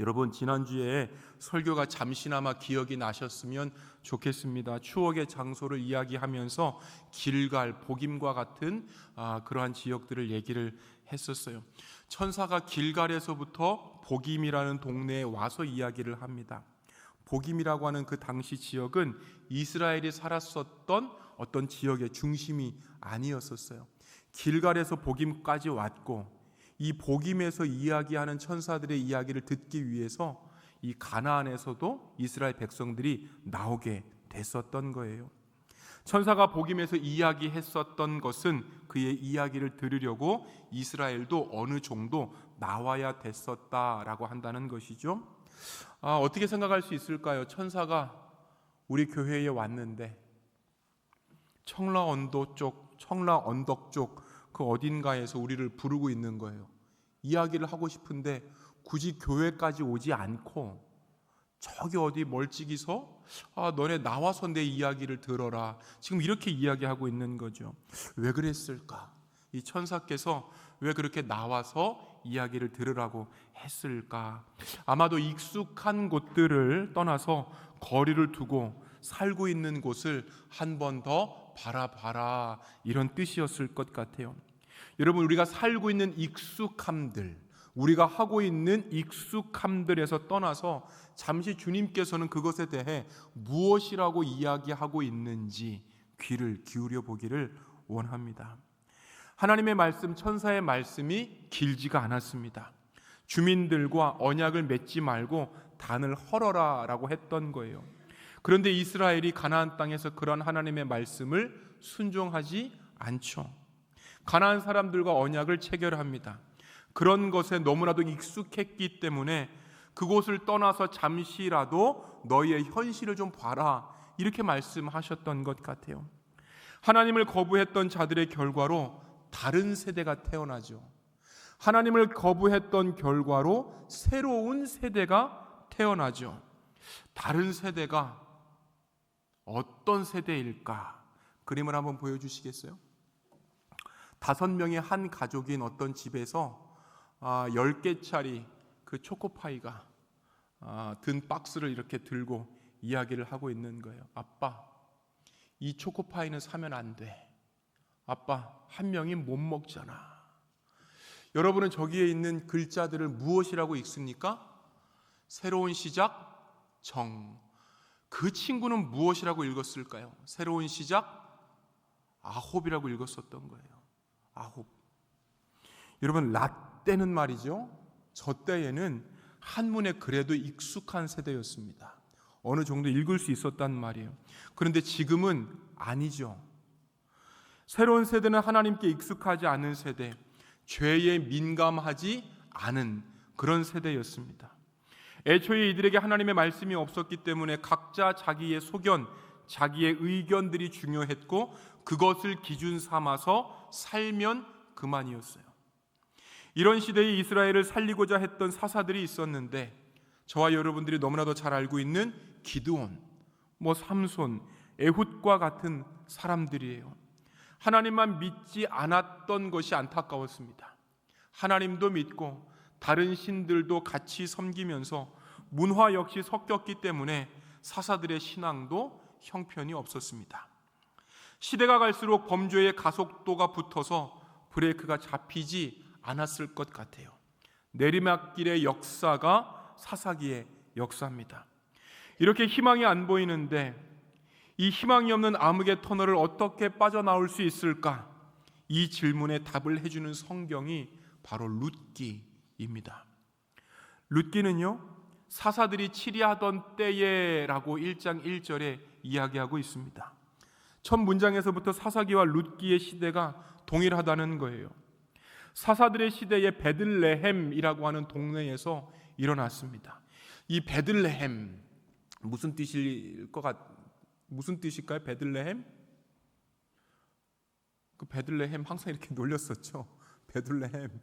여러분, 지난주에 설교가 잠시나마 기억이 나셨으면 좋겠습니다. 추억의 장소를 이야기하면서 길갈, 복임과 같은 그러한 지역들을 얘기를 했었어요. 천사가 길갈에서부터 복임이라는 동네에 와서 이야기를 합니다. 복임이라고 하는 그 당시 지역은 이스라엘이 살았었던 어떤 지역의 중심이 아니었었어요. 길갈에서 복임까지 왔고, 이 복임에서 이야기하는 천사들의 이야기를 듣기 위해서 이 가나안에서도 이스라엘 백성들이 나오게 됐었던 거예요. 천사가 복임에서 이야기했었던 것은 그의 이야기를 들으려고 이스라엘도 어느 정도 나와야 됐었다라고 한다는 것이죠. 어떻게 생각할 수 있을까요? 천사가 우리 교회에 왔는데 청라 언덕 쪽 그 어딘가에서 우리를 부르고 있는 거예요. 이야기를 하고 싶은데 굳이 교회까지 오지 않고 저기 어디 멀찍이서 너네 나와서 내 이야기를 들어라, 지금 이렇게 이야기하고 있는 거죠. 왜 그랬을까? 이 천사께서 왜 그렇게 나와서 이야기를 들으라고 했을까? 아마도 익숙한 곳들을 떠나서 거리를 두고 살고 있는 곳을 한 번 더 바라봐라, 이런 뜻이었을 것 같아요. 여러분, 우리가 살고 있는 익숙함들, 우리가 하고 있는 익숙함들에서 떠나서 잠시 주님께서는 그것에 대해 무엇이라고 이야기하고 있는지 귀를 기울여 보기를 원합니다. 하나님의 말씀, 천사의 말씀이 길지가 않았습니다. 주민들과 언약을 맺지 말고 단을 헐어라 라고 했던 거예요. 그런데 이스라엘이 가나안 땅에서 그런 하나님의 말씀을 순종하지 않죠. 가나안 사람들과 언약을 체결합니다. 그런 것에 너무나도 익숙했기 때문에 그곳을 떠나서 잠시라도 너희의 현실을 좀 봐라, 이렇게 말씀하셨던 것 같아요. 하나님을 거부했던 자들의 결과로 다른 세대가 태어나죠. 하나님을 거부했던 결과로 새로운 세대가 태어나죠. 다른 세대가 어떤 세대일까? 그림을 한번 보여주시겠어요? 5명의 한 가족인 어떤 집에서 10개짜리 그 초코파이가 든 박스를 이렇게 들고 이야기를 하고 있는 거예요. 아빠, 이 초코파이는 사면 안 돼. 아빠, 한 명이 못 먹잖아. 여러분은 저기에 있는 글자들을 무엇이라고 읽습니까? 새로운 시작, 정. 그 친구는 무엇이라고 읽었을까요? 새로운 시작, 아홉이라고 읽었었던 거예요. 아홉. 여러분, 라떼는 말이죠, 저 때에는 한문에 그래도 익숙한 세대였습니다. 어느 정도 읽을 수 있었단 말이에요. 그런데 지금은 아니죠. 새로운 세대는 하나님께 익숙하지 않은 세대, 죄에 민감하지 않은 그런 세대였습니다. 애초에 이들에게 하나님의 말씀이 없었기 때문에 각자 자기의 소견, 자기의 의견들이 중요했고 그것을 기준 삼아서 살면 그만이었어요. 이런 시대에 이스라엘을 살리고자 했던 사사들이 있었는데, 저와 여러분들이 너무나도 잘 알고 있는 기드온, 삼손, 에훗과 같은 사람들이에요. 하나님만 믿지 않았던 것이 안타까웠습니다. 하나님도 믿고 다른 신들도 같이 섬기면서 문화 역시 섞였기 때문에 사사들의 신앙도 형편이 없었습니다. 시대가 갈수록 범죄의 가속도가 붙어서 브레이크가 잡히지 않았을 것 같아요. 내리막길의 역사가 사사기의 역사입니다. 이렇게 희망이 안 보이는데 이 희망이 없는 암흑의 터널을 어떻게 빠져나올 수 있을까? 이 질문에 답을 해주는 성경이 바로 룻기입니다. 룻기는요, 사사들이 치리하던 때에라고 1장 1절에 이야기하고 있습니다. 첫 문장에서부터 사사기와 룻기의 시대가 동일하다는 거예요. 사사들의 시대에 베들레헴이라고 하는 동네에서 일어났습니다. 이 베들레헴, 무슨 뜻일까요? 베들레헴? 그 베들레헴 항상 이렇게 놀렸었죠. 베들레헴.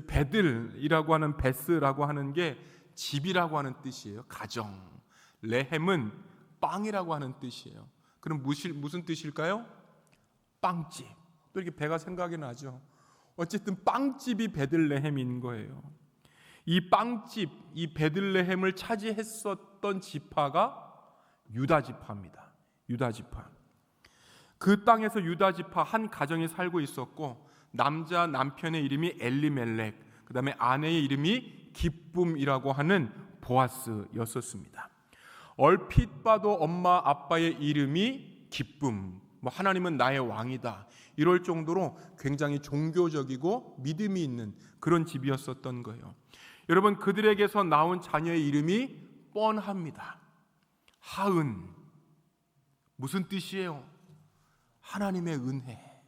베들이라고 하는 베스라고 하는 게 집이라고 하는 뜻이에요. 가정. 레헴은 빵이라고 하는 뜻이에요. 그럼 무슨 뜻일까요? 빵집. 또 이렇게 배가 생각이 나죠. 어쨌든 빵집이 베들레헴인 거예요. 이 빵집, 이 베들레헴을 차지했었던 지파가 유다 지파입니다. 유다 지파. 그 땅에서 유다 지파 한 가정이 살고 있었고, 남편의 이름이 엘리멜렉, 그 다음에 아내의 이름이 기쁨이라고 하는 보아스였었습니다. 얼핏 봐도 엄마 아빠의 이름이 기쁨, 하나님은 나의 왕이다, 이럴 정도로 굉장히 종교적이고 믿음이 있는 그런 집이었었던 거예요. 여러분, 그들에게서 나온 자녀의 이름이 뻔합니다. 하은, 무슨 뜻이에요? 하나님의 은혜,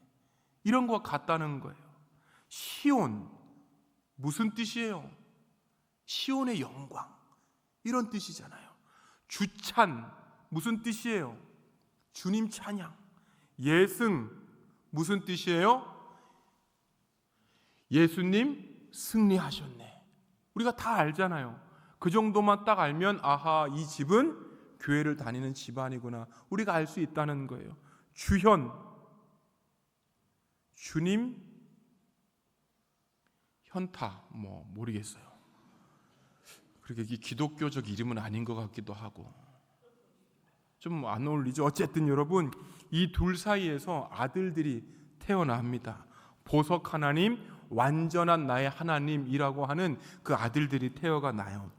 이런 것 같다는 거예요. 시온, 무슨 뜻이에요? 시온의 영광, 이런 뜻이잖아요. 주찬, 무슨 뜻이에요? 주님 찬양. 예승, 무슨 뜻이에요? 예수님 승리하셨네. 우리가 다 알잖아요. 그 정도만 딱 알면 아하, 이 집은 교회를 다니는 집안이구나, 우리가 알 수 있다는 거예요. 주현, 주님 현타, 모르겠어요. 그렇게 기독교적 이름은 아닌 것 같기도 하고 좀 안 어울리죠. 어쨌든 여러분, 이 둘 사이에서 아들들이 태어납니다. 보석 하나님, 완전한 나의 하나님이라고 하는 그 아들들이 태어가 나요.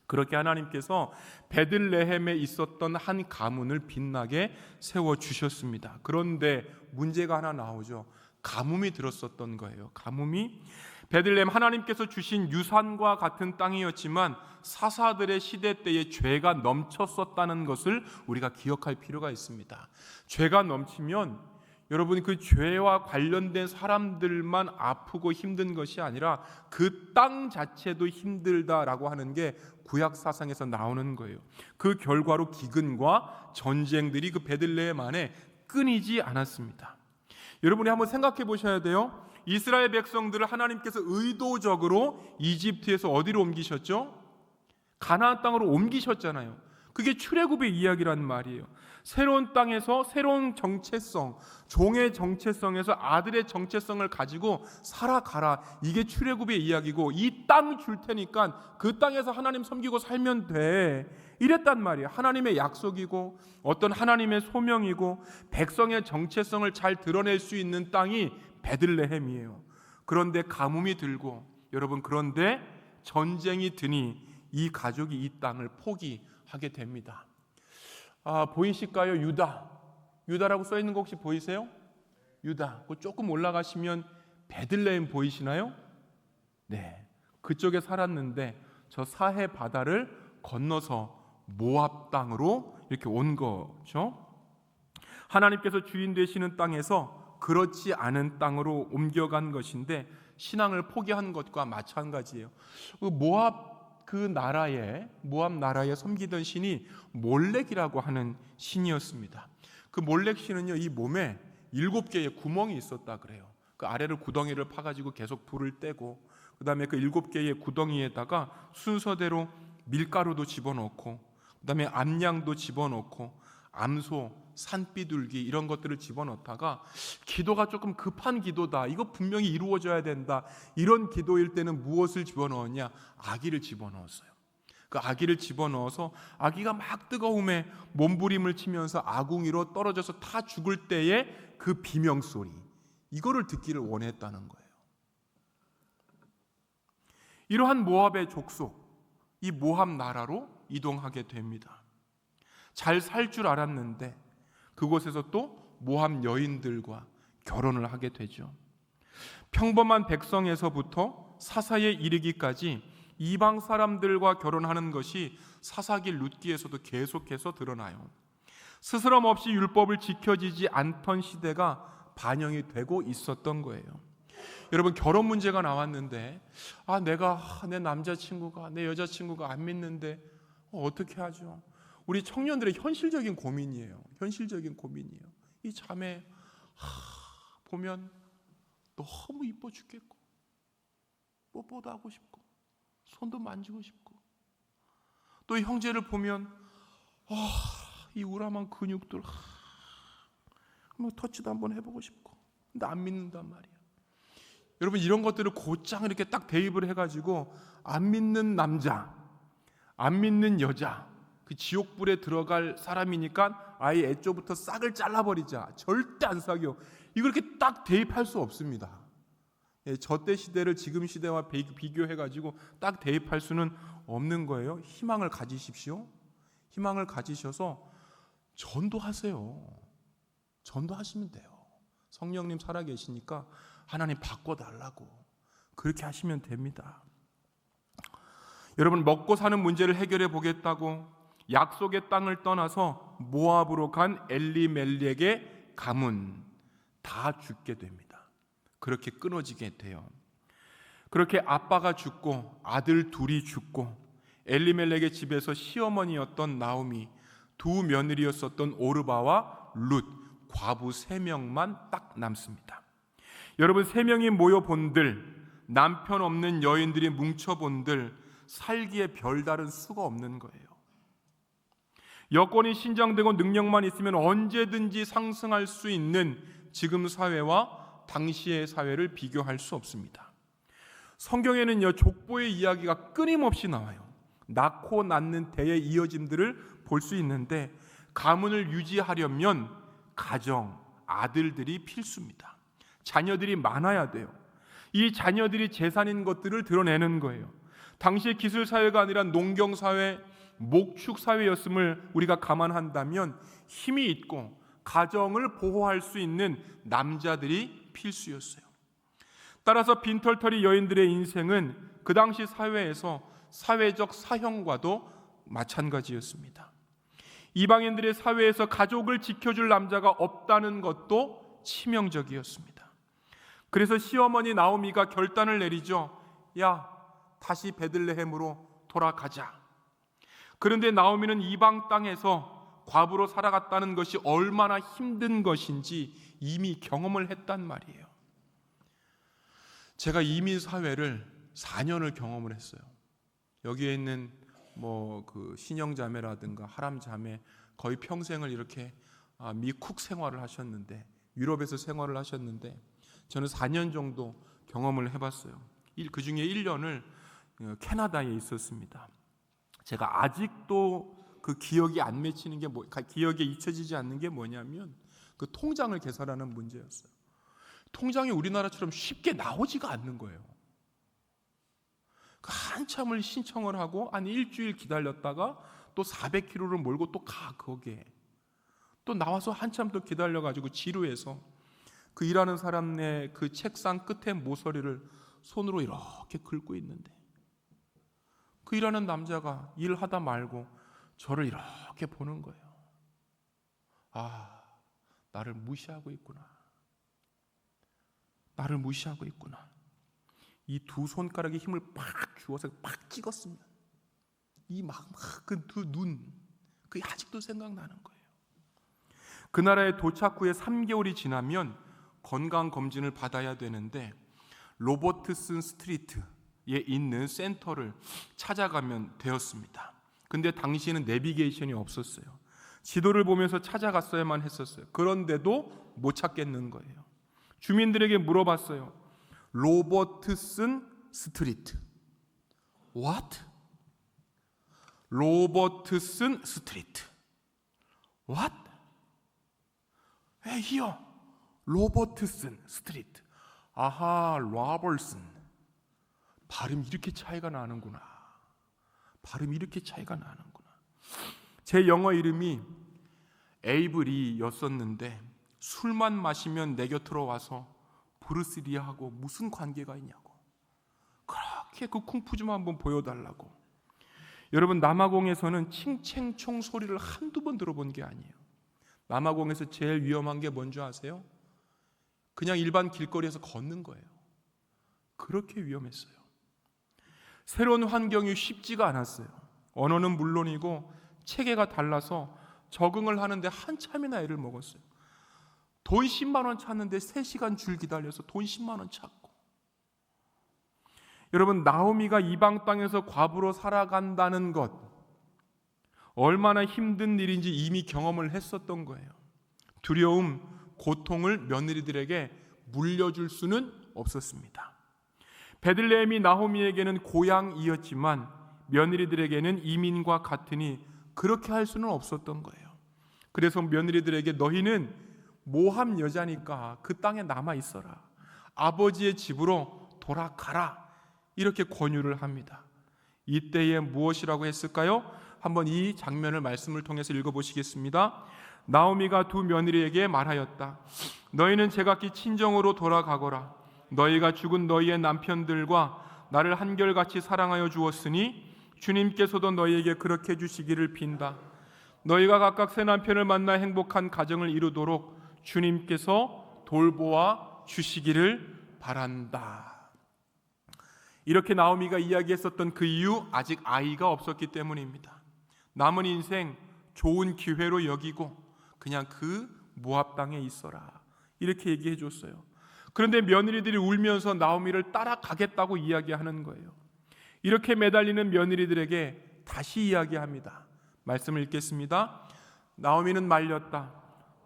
그렇게 하나님께서 베들레헴에 있었던 한 가문을 빛나게 세워주셨습니다. 그런데 문제가 하나 나오죠. 가뭄이 들었었던 거예요. 가뭄이, 베들레헴 하나님께서 주신 유산과 같은 땅이었지만 사사들의 시대 때에 죄가 넘쳤었다는 것을 우리가 기억할 필요가 있습니다. 죄가 넘치면 여러분, 그 죄와 관련된 사람들만 아프고 힘든 것이 아니라 그 땅 자체도 힘들다라고 하는 게 구약 사상에서 나오는 거예요. 그 결과로 기근과 전쟁들이 그 베들레헴 안에 끊이지 않았습니다. 여러분이 한번 생각해 보셔야 돼요. 이스라엘 백성들을 하나님께서 의도적으로 이집트에서 어디로 옮기셨죠? 가나안 땅으로 옮기셨잖아요. 그게 출애굽의 이야기란 말이에요. 새로운 땅에서 새로운 정체성, 종의 정체성에서 아들의 정체성을 가지고 살아가라, 이게 출애굽의 이야기고, 이 땅 줄 테니까 그 땅에서 하나님 섬기고 살면 돼, 이랬단 말이에요. 하나님의 약속이고 어떤 하나님의 소명이고 백성의 정체성을 잘 드러낼 수 있는 땅이 베들레헴이에요. 그런데 가뭄이 들고, 여러분, 그런데 전쟁이 드니 이 가족이 이 땅을 포기하게 됩니다. 보이실까요? 유다라고 써 있는 거 혹시 보이세요? 유다. 조금 올라가시면 베들레헴 보이시나요? 네, 그쪽에 살았는데 저 사해 바다를 건너서 모압 땅으로 이렇게 온 거죠. 하나님께서 주인 되시는 땅에서 그렇지 않은 땅으로 옮겨간 것인데 신앙을 포기한 것과 마찬가지예요. 모압 나라에 섬기던 신이 몰렉이라고 하는 신이었습니다. 그 몰렉 신은요, 이 몸에 7개의 구멍이 있었다 그래요. 그 아래를 구덩이를 파가지고 계속 불을 떼고, 그 다음에 그 7개의 구덩이에다가 순서대로 밀가루도 집어넣고, 그 다음에 암양도 집어넣고, 암소, 산비둘기 이런 것들을 집어넣다가 기도가 조금 급한 기도다, 이거 분명히 이루어져야 된다, 이런 기도일 때는 무엇을 집어넣었냐? 아기를 집어넣었어요. 그 아기를 집어넣어서 아기가 막 뜨거움에 몸부림을 치면서 아궁이로 떨어져서 다 죽을 때의 그 비명소리, 이거를 듣기를 원했다는 거예요. 이러한 모압의 족속, 이 모압 나라로 이동하게 됩니다. 잘 살 줄 알았는데 그곳에서 또 모압 여인들과 결혼을 하게 되죠. 평범한 백성에서부터 사사에 이르기까지 이방 사람들과 결혼하는 것이 사사기 룻기에서도 계속해서 드러나요. 스스럼 없이 율법을 지켜지지 않던 시대가 반영이 되고 있었던 거예요. 여러분, 결혼 문제가 나왔는데 내 남자친구가, 내 여자친구가 안 믿는데 어떻게 하죠? 우리 청년들의 현실적인 고민이에요. 이 자매 보면 너무 이뻐 죽겠고, 뽀뽀도 하고 싶고, 손도 만지고 싶고, 또 형제를 보면 이 우람한 근육들 터치도 한번 해보고 싶고, 근데 안 믿는단 말이야. 여러분 이런 것들을 곧장 이렇게 딱 대입을 해가지고 안 믿는 남자, 안 믿는 여자, 그 지옥불에 들어갈 사람이니까 아예 애초부터 싹을 잘라버리자, 절대 안 사겨, 이걸 이렇게 딱 대입할 수 없습니다. 저때 시대를 지금 시대와 비교해가지고 딱 대입할 수는 없는 거예요. 희망을 가지십시오. 희망을 가지셔서 전도하세요. 전도하시면 돼요. 성령님 살아계시니까 하나님 바꿔달라고 그렇게 하시면 됩니다. 여러분, 먹고 사는 문제를 해결해 보겠다고 약속의 땅을 떠나서 모압으로 간 엘리멜렉의 가문 다 죽게 됩니다. 그렇게 끊어지게 돼요. 그렇게 아빠가 죽고 아들 둘이 죽고 엘리멜렉의 집에서 시어머니였던 나오미, 두 며느리였었던 오르바와 룻, 과부 3명만 딱 남습니다. 여러분, 3명이 모여본들, 남편 없는 여인들이 뭉쳐본들, 살기에 별다른 수가 없는 거예요. 여건이 신장되고 능력만 있으면 언제든지 상승할 수 있는 지금 사회와 당시의 사회를 비교할 수 없습니다. 성경에는요, 족보의 이야기가 끊임없이 나와요. 낳고 낳는 대의 이어짐들을 볼 수 있는데, 가문을 유지하려면 가정, 아들들이 필수입니다. 자녀들이 많아야 돼요. 이 자녀들이 재산인 것들을 드러내는 거예요. 당시의 기술사회가 아니라 농경사회, 목축사회였음을 우리가 감안한다면 힘이 있고 가정을 보호할 수 있는 남자들이 필수였어요. 따라서 빈털터리 여인들의 인생은 그 당시 사회에서 사회적 사형과도 마찬가지였습니다. 이방인들의 사회에서 가족을 지켜줄 남자가 없다는 것도 치명적이었습니다. 그래서 시어머니 나오미가 결단을 내리죠. 야, 다시 베들레헴으로 돌아가자. 그런데 나오미는 이방 땅에서 과부로 살아갔다는 것이 얼마나 힘든 것인지 이미 경험을 했단 말이에요. 제가 이민 사회를 4년을 경험을 했어요. 여기에 있는 그 신영자매라든가 하람자매 거의 평생을 이렇게 미쿡 생활을 하셨는데, 유럽에서 생활을 하셨는데, 저는 4년 정도 경험을 해봤어요. 그 중에 1년을 캐나다에 있었습니다. 제가 아직도 그 기억이 안 맺히는 게 기억에 잊혀지지 않는 게 뭐냐면 그 통장을 계산하는 문제였어요. 통장이 우리나라처럼 쉽게 나오지가 않는 거예요. 한참을 신청을 하고 한 일주일 기다렸다가 또 400km를 몰고 또 가, 거기에 또 나와서 한참 더 기다려가지고 지루해서 그 일하는 사람네 그 책상 끝에 모서리를 손으로 이렇게 긁고 있는데, 그 일하는 남자가 일하다 말고 저를 이렇게 보는 거예요. 아, 나를 무시하고 있구나. 나를 무시하고 있구나. 이 두 손가락에 힘을 팍 주어서 팍 찍었으면 이 그 두 눈, 그게 아직도 생각나는 거예요. 그 나라에 도착 후에 3개월이 지나면 건강검진을 받아야 되는데, 로버트슨 스트리트에 있는 센터를 찾아가면 되었습니다. 근데 당시에는 내비게이션이 없었어요. 지도를 보면서 찾아갔어야만 했었어요. 그런데도 못 찾겠는 거예요. 주민들에게 물어봤어요. 로버트슨 스트리트. What? 로버트슨 스트리트. What? here. 로버트슨 스트리트. 아하, 로버슨. 발음이 이렇게 차이가 나는구나. 발음이 이렇게 차이가 나는구나. 제 영어 이름이 에이브리였었는데 술만 마시면 내 곁으로 와서 브루스 리하고 무슨 관계가 있냐고 그렇게 그 쿵푸 좀 한번 보여달라고. 여러분, 남아공에서는 칭챙총 소리를 한두 번 들어본 게 아니에요. 남아공에서 제일 위험한 게 뭔지 아세요? 그냥 일반 길거리에서 걷는 거예요. 그렇게 위험했어요. 새로운 환경이 쉽지가 않았어요. 언어는 물론이고 체계가 달라서 적응을 하는데 한참이나 애를 먹었어요. 돈 10만 원 찾는데 3시간 줄 기다려서 돈 10만 원 찾고. 여러분, 나오미가 이방 땅에서 과부로 살아간다는 것, 얼마나 힘든 일인지 이미 경험을 했었던 거예요. 두려움, 고통을 며느리들에게 물려줄 수는 없었습니다. 베들레헴이 나오미에게는 고향이었지만 며느리들에게는 이민과 같으니 그렇게 할 수는 없었던 거예요. 그래서 며느리들에게 너희는 모함 여자니까 그 땅에 남아 있어라. 아버지의 집으로 돌아가라. 이렇게 권유를 합니다. 이때에 무엇이라고 했을까요? 한번 이 장면을 말씀을 통해서 읽어보시겠습니다. 나오미가 두 며느리에게 말하였다. 너희는 제각기 친정으로 돌아가거라. 너희가 죽은 너희의 남편들과 나를 한결같이 사랑하여 주었으니 주님께서도 너희에게 그렇게 해주시기를 빈다. 너희가 각각 새 남편을 만나 행복한 가정을 이루도록 주님께서 돌보아 주시기를 바란다. 이렇게 나오미가 이야기했었던 그 이유, 아직 아이가 없었기 때문입니다. 남은 인생 좋은 기회로 여기고 그냥 그 모압 땅에 있어라, 이렇게 얘기해 줬어요. 그런데 며느리들이 울면서 나오미를 따라가겠다고 이야기하는 거예요. 이렇게 매달리는 며느리들에게 다시 이야기합니다. 말씀을 읽겠습니다. 나오미는 말렸다.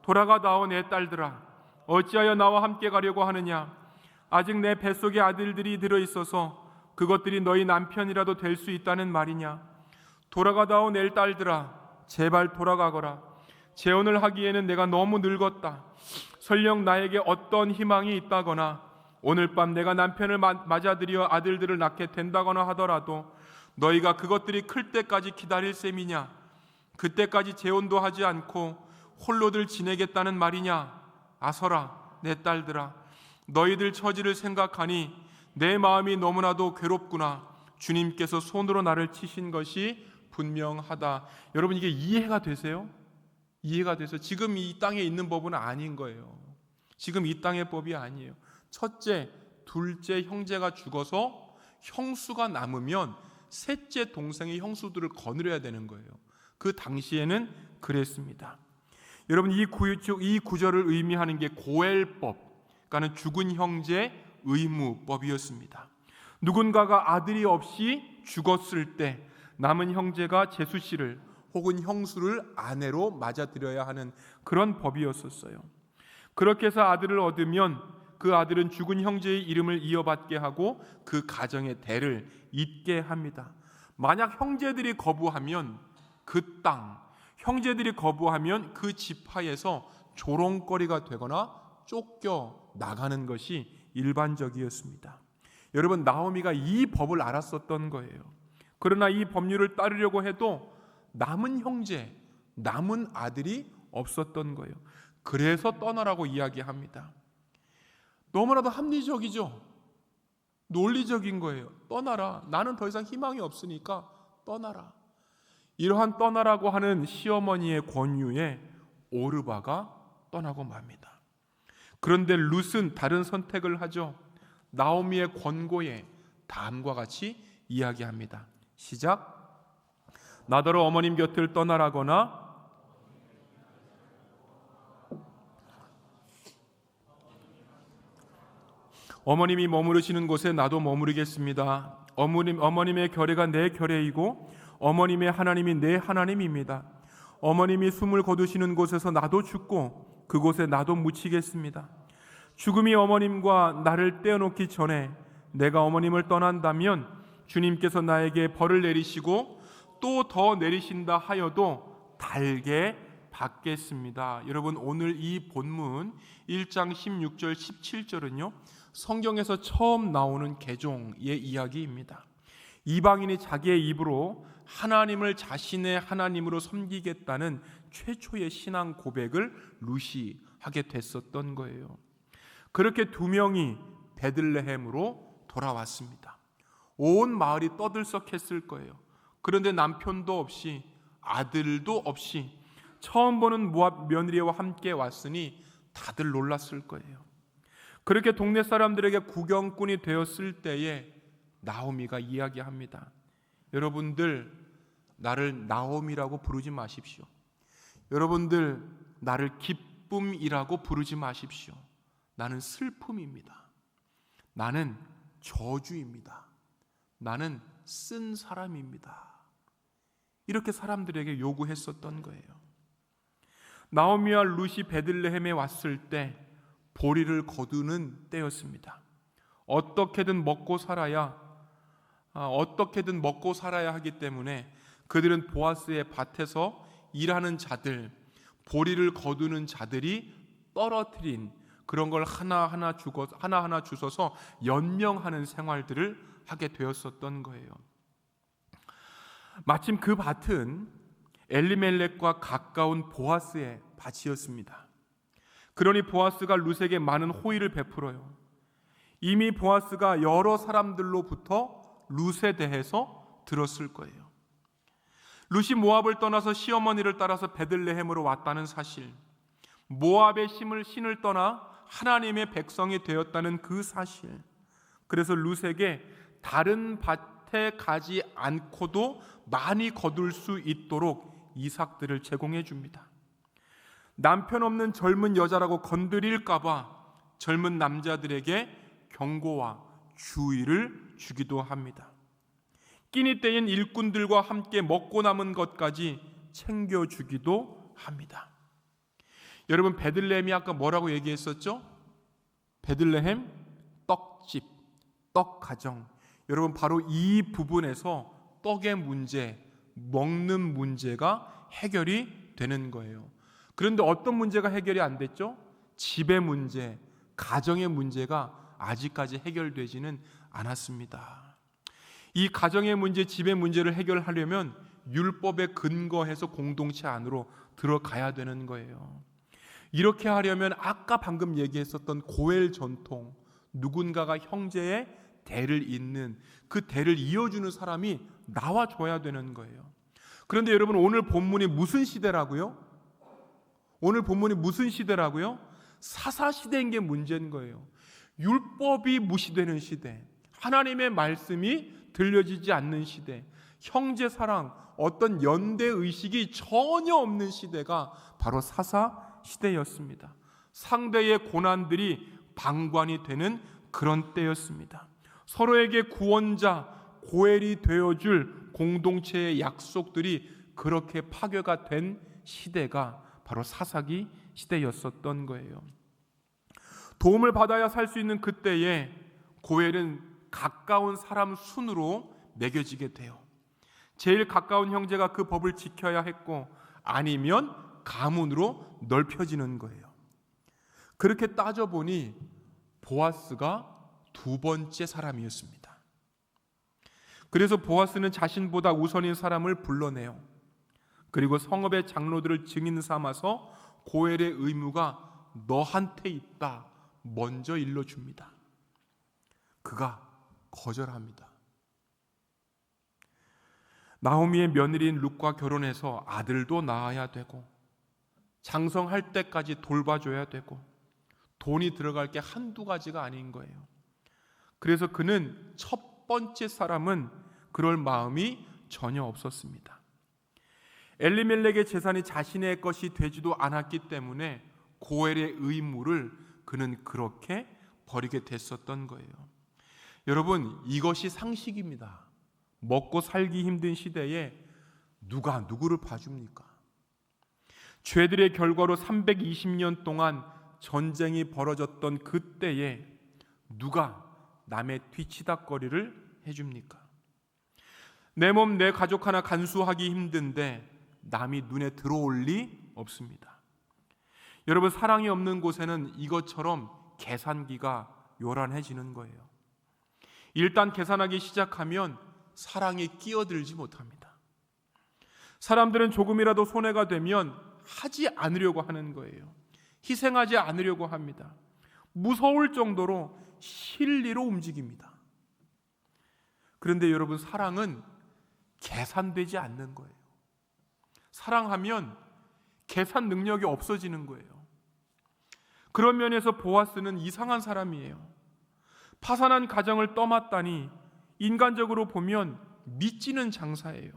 돌아가다오 내 딸들아, 어찌하여 나와 함께 가려고 하느냐? 아직 내 뱃속에 아들들이 들어있어서 그것들이 너희 남편이라도 될 수 있다는 말이냐? 돌아가다오 내 딸들아, 제발 돌아가거라. 재혼을 하기에는 내가 너무 늙었다. 설령 나에게 어떤 희망이 있다거나 오늘 밤 내가 남편을 맞아들여 아들들을 낳게 된다거나 하더라도 너희가 그것들이 클 때까지 기다릴 셈이냐? 그때까지 재혼도 하지 않고 홀로들 지내겠다는 말이냐? 아서라 내 딸들아, 너희들 처지를 생각하니 내 마음이 너무나도 괴롭구나. 주님께서 손으로 나를 치신 것이 분명하다. 여러분, 이게 이해가 되세요? 이해가 돼서 지금 이 땅에 있는 법은 아닌 거예요. 지금 이 땅의 법이 아니에요. 첫째, 둘째 형제가 죽어서 형수가 남으면 셋째 동생의 형수들을 거느려야 되는 거예요. 그 당시에는 그랬습니다. 여러분, 이 구절을 의미하는 게 고엘법, 그러니까 죽은 형제 의무법이었습니다. 누군가가 아들이 없이 죽었을 때 남은 형제가 제수씨를 혹은 형수를 아내로 맞아들여야 하는 그런 법이었었어요. 그렇게 해서 아들을 얻으면 그 아들은 죽은 형제의 이름을 이어받게 하고 그 가정의 대를 잇게 합니다. 만약 형제들이 거부하면 그 땅, 형제들이 거부하면 그 지파에서 조롱거리가 되거나 쫓겨 나가는 것이 일반적이었습니다. 여러분, 나오미가 이 법을 알았었던 거예요. 그러나 이 법률을 따르려고 해도 남은 형제, 남은 아들이 없었던 거예요. 그래서 떠나라고 이야기합니다. 너무나도 합리적이죠. 논리적인 거예요. 떠나라. 나는 더 이상 희망이 없으니까 떠나라. 이러한 떠나라고 하는 시어머니의 권유에 오르바가 떠나고 맙니다. 그런데 룻은 다른 선택을 하죠. 나오미의 권고에 다음과 같이 이야기합니다. 시작. 나더러 어머님 곁을 떠나라거나 어머님이 머무르시는 곳에 나도 머무르겠습니다. 어머님의 결례가 내 결례이고 어머님의 하나님이 내 하나님입니다. 어머님이 숨을 거두시는 곳에서 나도 죽고 그곳에 나도 묻히겠습니다. 죽음이 어머님과 나를 떼어놓기 전에 내가 어머님을 떠난다면 주님께서 나에게 벌을 내리시고 또 더 내리신다 하여도 달게 받겠습니다. 여러분, 오늘 이 본문 1장 16절 17절은요 성경에서 처음 나오는 개종의 이야기입니다. 이방인이 자기의 입으로 하나님을 자신의 하나님으로 섬기겠다는 최초의 신앙 고백을 룻이 하게 됐었던 거예요. 그렇게 두 명이 베들레헴으로 돌아왔습니다. 온 마을이 떠들썩했을 거예요. 그런데 남편도 없이 아들도 없이 처음 보는 모압 며느리와 함께 왔으니 다들 놀랐을 거예요. 그렇게 동네 사람들에게 구경꾼이 되었을 때에 나오미가 이야기합니다. 여러분들, 나를 나오미라고 부르지 마십시오. 여러분들, 나를 기쁨이라고 부르지 마십시오. 나는 슬픔입니다. 나는 저주입니다. 나는 쓴 사람입니다. 이렇게 사람들에게 요구했었던 거예요. 나오미와 룻이 베들레헴에 왔을 때 보리를 거두는 때였습니다. 어떻게든 먹고 살아야 하기 때문에 그들은 보아스의 밭에서 일하는 자들, 보리를 거두는 자들이 떨어뜨린 그런 걸 하나하나 주워서 연명하는 생활들을 하게 되었었던 거예요. 마침 그 밭은 엘리멜렉과 가까운 보아스의 밭이었습니다. 그러니 보아스가 룻에게 많은 호의를 베풀어요. 이미 보아스가 여러 사람들로부터 룻에 대해서 들었을 거예요. 룻이 모압을 떠나서 시어머니를 따라서 베들레헴으로 왔다는 사실, 모압의 신을 떠나 하나님의 백성이 되었다는 그 사실, 그래서 룻에게 다른 밭에 가지 않고도 많이 거둘 수 있도록 이삭들을 제공해 줍니다. 남편 없는 젊은 여자라고 건드릴까 봐 젊은 남자들에게 경고와 주의를 주기도 합니다. 끼니 때인 일꾼들과 함께 먹고 남은 것까지 챙겨주기도 합니다. 여러분, 베들레헴이 아까 뭐라고 얘기했었죠? 베들레헴 떡집, 떡가정. 여러분, 바로 이 부분에서 떡의 문제, 먹는 문제가 해결이 되는 거예요. 그런데 어떤 문제가 해결이 안 됐죠? 집의 문제, 가정의 문제가 아직까지 해결되지는 않았습니다. 이 가정의 문제, 집의 문제를 해결하려면 율법에 근거해서 공동체 안으로 들어가야 되는 거예요. 이렇게 하려면 아까 방금 얘기했었던 고엘 전통, 누군가가 형제의 대를 잇는 그 대를 이어주는 사람이 나와줘야 되는 거예요. 그런데 여러분, 오늘 본문이 무슨 시대라고요? 사사시대인 게 문제인 거예요. 율법이 무시되는 시대, 하나님의 말씀이 들려지지 않는 시대, 형제사랑, 어떤 연대의식이 전혀 없는 시대가 바로 사사시대였습니다. 상대의 고난들이 방관이 되는 그런 때였습니다. 서로에게 구원자, 고엘이 되어줄 공동체의 약속들이 그렇게 파괴가 된 시대가 바로 사사기 시대였었던 거예요. 도움을 받아야 살 수 있는 그때에 고엘은 가까운 사람 순으로 매겨지게 돼요. 제일 가까운 형제가 그 법을 지켜야 했고, 아니면 가문으로 넓혀지는 거예요. 그렇게 따져보니 보아스가 두 번째 사람이었습니다. 그래서 보아스는 자신보다 우선인 사람을 불러내요. 그리고 성읍의 장로들을 증인 삼아서 고엘의 의무가 너한테 있다 먼저 일러줍니다. 그가 거절합니다. 나오미의 며느리인 룻과 결혼해서 아들도 낳아야 되고 장성할 때까지 돌봐줘야 되고 돈이 들어갈 게 한두 가지가 아닌 거예요. 그래서 그는 첫 번째 사람은 그럴 마음이 전혀 없었습니다. 엘리멜렉의 재산이 자신의 것이 되지도 않았기 때문에 고엘의 의무를 그는 그렇게 버리게 됐었던 거예요. 여러분, 이것이 상식입니다. 먹고 살기 힘든 시대에 누가 누구를 봐줍니까? 죄들의 결과로 320년 동안 전쟁이 벌어졌던 그때에 누가 남의 뒤치다거리를 해줍니까? 내 몸, 내 가족 하나 간수하기 힘든데 남이 눈에 들어올 리 없습니다. 여러분, 사랑이 없는 곳에는 이것처럼 계산기가 요란해지는 거예요. 일단 계산하기 시작하면 사랑이 끼어들지 못합니다. 사람들은 조금이라도 손해가 되면 하지 않으려고 하는 거예요. 희생하지 않으려고 합니다. 무서울 정도로 실리로 움직입니다. 그런데 여러분, 사랑은 계산되지 않는 거예요. 사랑하면 계산 능력이 없어지는 거예요. 그런 면에서 보아스는 이상한 사람이에요. 파산한 가정을 떠맡다니 인간적으로 보면 미치는 장사예요.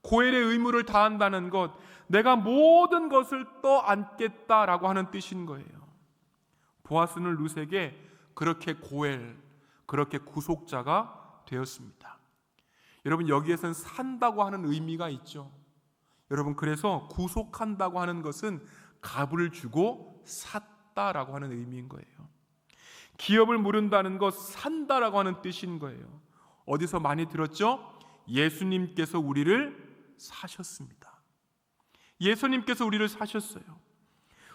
고엘의 의무를 다한다는 것, 내가 모든 것을 떠안겠다라고 하는 뜻인 거예요. 보아스는 룻에게 그렇게 고엘, 그렇게 구속자가 되었습니다. 여러분, 여기에서는 산다고 하는 의미가 있죠. 여러분, 그래서 구속한다고 하는 것은 값을 주고 샀다라고 하는 의미인 거예요. 기업을 물은다는 것, 산다라고 하는 뜻인 거예요. 어디서 많이 들었죠? 예수님께서 우리를 사셨습니다. 예수님께서 우리를 사셨어요.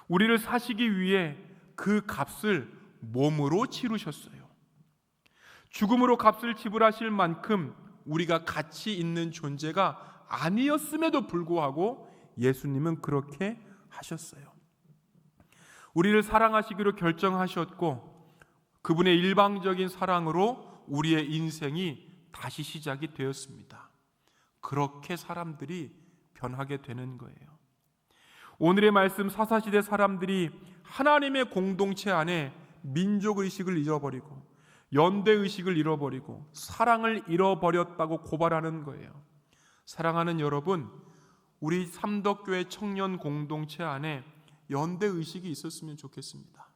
우리를 사시기 위해 그 값을 몸으로 치르셨어요. 죽음으로 값을 지불하실 만큼 우리가 가치 있는 존재가 아니었음에도 불구하고 예수님은 그렇게 하셨어요. 우리를 사랑하시기로 결정하셨고 그분의 일방적인 사랑으로 우리의 인생이 다시 시작이 되었습니다. 그렇게 사람들이 변하게 되는 거예요. 오늘의 말씀, 사사시대 사람들이 하나님의 공동체 안에 민족의식을 잃어버리고 연대의식을 잃어버리고 사랑을 잃어버렸다고 고발하는 거예요. 사랑하는 여러분, 우리 삼덕교회 청년 공동체 안에 연대의식이 있었으면 좋겠습니다.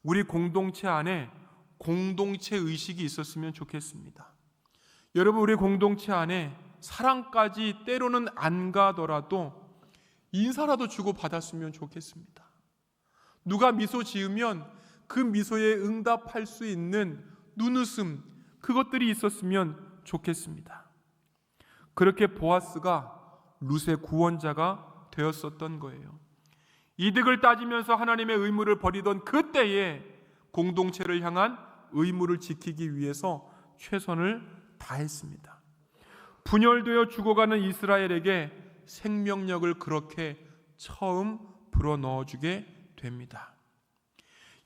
우리 공동체 안에 공동체의식이 있었으면 좋겠습니다. 여러분, 우리 공동체 안에 사랑까지 때로는 안 가더라도 인사라도 주고받았으면 좋겠습니다. 누가 미소 지으면 그 미소에 응답할 수 있는 눈웃음, 그것들이 있었으면 좋겠습니다. 그렇게 보아스가 룻의 구원자가 되었었던 거예요. 이득을 따지면서 하나님의 의무를 버리던 그때에 공동체를 향한 의무를 지키기 위해서 최선을 다했습니다. 분열되어 죽어가는 이스라엘에게 생명력을 그렇게 처음 불어넣어주게 됩니다.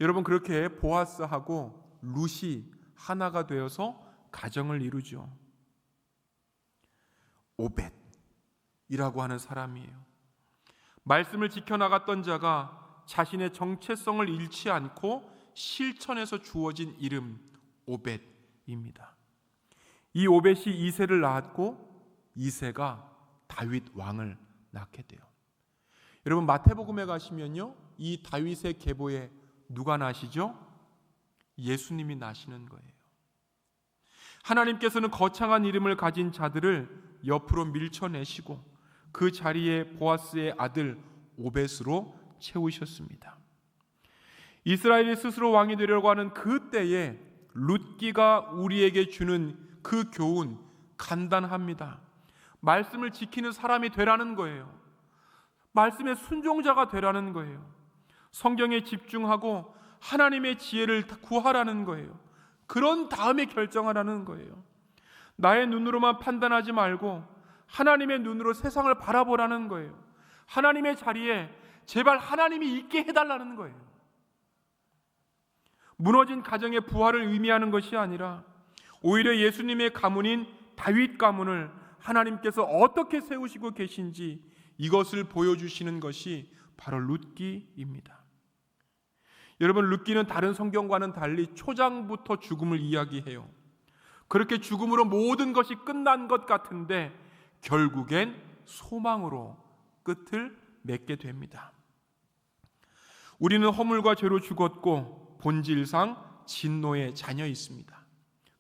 여러분, 그렇게 보아스하고 룻이 하나가 되어서 가정을 이루죠. 오벳이라고 하는 사람이에요. 말씀을 지켜나갔던 자가 자신의 정체성을 잃지 않고 실천해서 주어진 이름 오벳입니다. 이 오벳이 이새를 낳았고 이새가 다윗 왕을 낳게 돼요. 여러분, 마태복음에 가시면요, 이 다윗의 계보에 누가 나시죠? 예수님이 나시는 거예요. 하나님께서는 거창한 이름을 가진 자들을 옆으로 밀쳐내시고 그 자리에 보아스의 아들 오벳으로 채우셨습니다. 이스라엘이 스스로 왕이 되려고 하는 그때에 룻기가 우리에게 주는 그 교훈 간단합니다. 말씀을 지키는 사람이 되라는 거예요. 말씀의 순종자가 되라는 거예요. 성경에 집중하고 하나님의 지혜를 구하라는 거예요. 그런 다음에 결정하라는 거예요. 나의 눈으로만 판단하지 말고 하나님의 눈으로 세상을 바라보라는 거예요. 하나님의 자리에 제발 하나님이 있게 해달라는 거예요. 무너진 가정의 부활을 의미하는 것이 아니라 오히려 예수님의 가문인 다윗 가문을 하나님께서 어떻게 세우시고 계신지 이것을 보여주시는 것이 바로 룻기입니다. 여러분, 룻기는 다른 성경과는 달리 초장부터 죽음을 이야기해요. 그렇게 죽음으로 모든 것이 끝난 것 같은데 결국엔 소망으로 끝을 맺게 됩니다. 우리는 허물과 죄로 죽었고 본질상 진노의 자녀였습니다.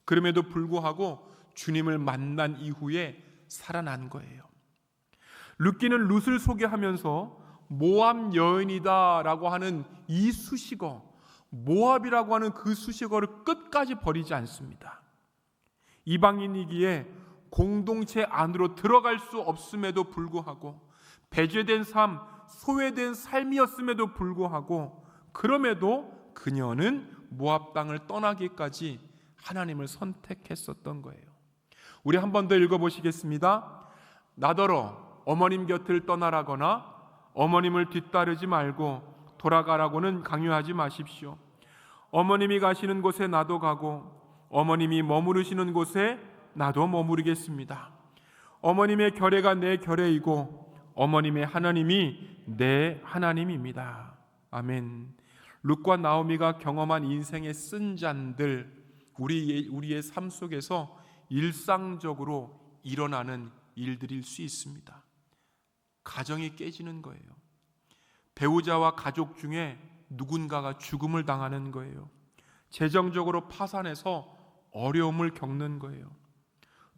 그럼에도 불구하고 주님을 만난 이후에 살아난 거예요. 룻기는 룻을 소개하면서 모압 여인이다라고 하는 이 수식어, 모압이라고 하는 그 수식어를 끝까지 버리지 않습니다. 이방인이기에 공동체 안으로 들어갈 수 없음에도 불구하고 배제된 삶, 소외된 삶이었음에도 불구하고 그럼에도 그녀는 모압 땅을 떠나기까지 하나님을 선택했었던 거예요. 우리 한 번 더 읽어보시겠습니다. 나더러 어머님 곁을 떠나라거나 어머님을 뒤따르지 말고 돌아가라고는 강요하지 마십시오. 어머님이 가시는 곳에 나도 가고 어머님이 머무르시는 곳에 나도 머무르겠습니다. 어머님의 결례가 내 결례이고 어머님의 하나님이 내 하나님입니다. 아멘. 룻과 나오미가 경험한 인생의 쓴잔들, 우리의 삶 속에서 일상적으로 일어나는 일들일 수 있습니다. 가정이 깨지는 거예요. 배우자와 가족 중에 누군가가 죽음을 당하는 거예요. 재정적으로 파산해서 어려움을 겪는 거예요.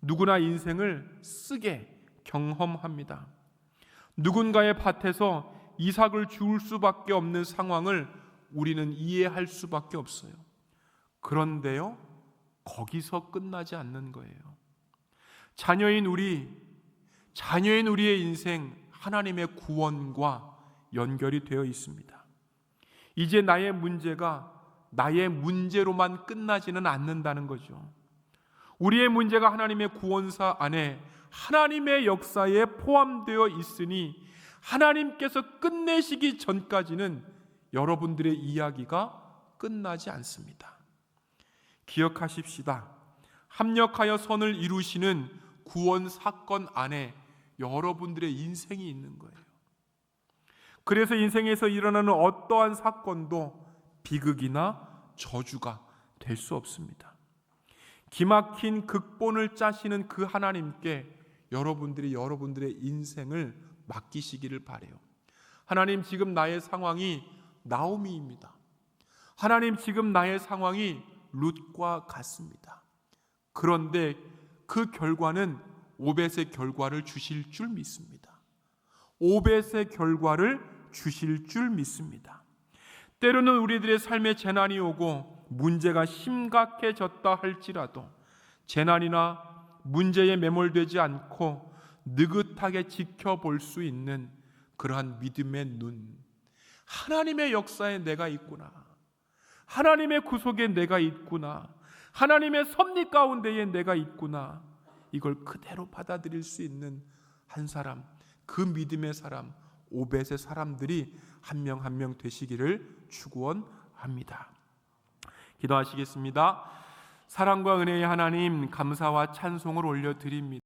누구나 인생을 쓰게 경험합니다. 누군가의 밭에서 이삭을 주울 수밖에 없는 상황을 우리는 이해할 수밖에 없어요. 그런데요, 거기서 끝나지 않는 거예요. 자녀인 우리의 인생 하나님의 구원과 연결이 되어 있습니다. 이제 나의 문제가 나의 문제로만 끝나지는 않는다는 거죠. 우리의 문제가 하나님의 구원사 안에 하나님의 역사에 포함되어 있으니 하나님께서 끝내시기 전까지는 여러분들의 이야기가 끝나지 않습니다. 기억하십시다. 합력하여 선을 이루시는 구원 사건 안에 여러분들의 인생이 있는 거예요. 그래서 인생에서 일어나는 어떠한 사건도 비극이나 저주가 될 수 없습니다. 기막힌 극본을 짜시는 그 하나님께 여러분들의 인생을 맡기시기를 바라요. 하나님, 지금 나의 상황이 나오미입니다. 하나님, 지금 나의 상황이 룻과 같습니다. 그런데 그 결과는 오벳의 결과를 주실 줄 믿습니다. 오벳의 결과를 주실 줄 믿습니다. 때로는 우리들의 삶에 재난이 오고 문제가 심각해졌다 할지라도 재난이나 문제에 매몰되지 않고 느긋하게 지켜볼 수 있는 그러한 믿음의 눈, 하나님의 역사에 내가 있구나, 하나님의 구속에 내가 있구나, 하나님의 섭리 가운데에 내가 있구나, 이걸 그대로 받아들일 수 있는 한 사람, 그 믿음의 사람, 오벳의 사람들이 한 명 한 명 되시기를 축원합니다. 기도하시겠습니다. 사랑과 은혜의 하나님, 감사와 찬송을 올려드립니다.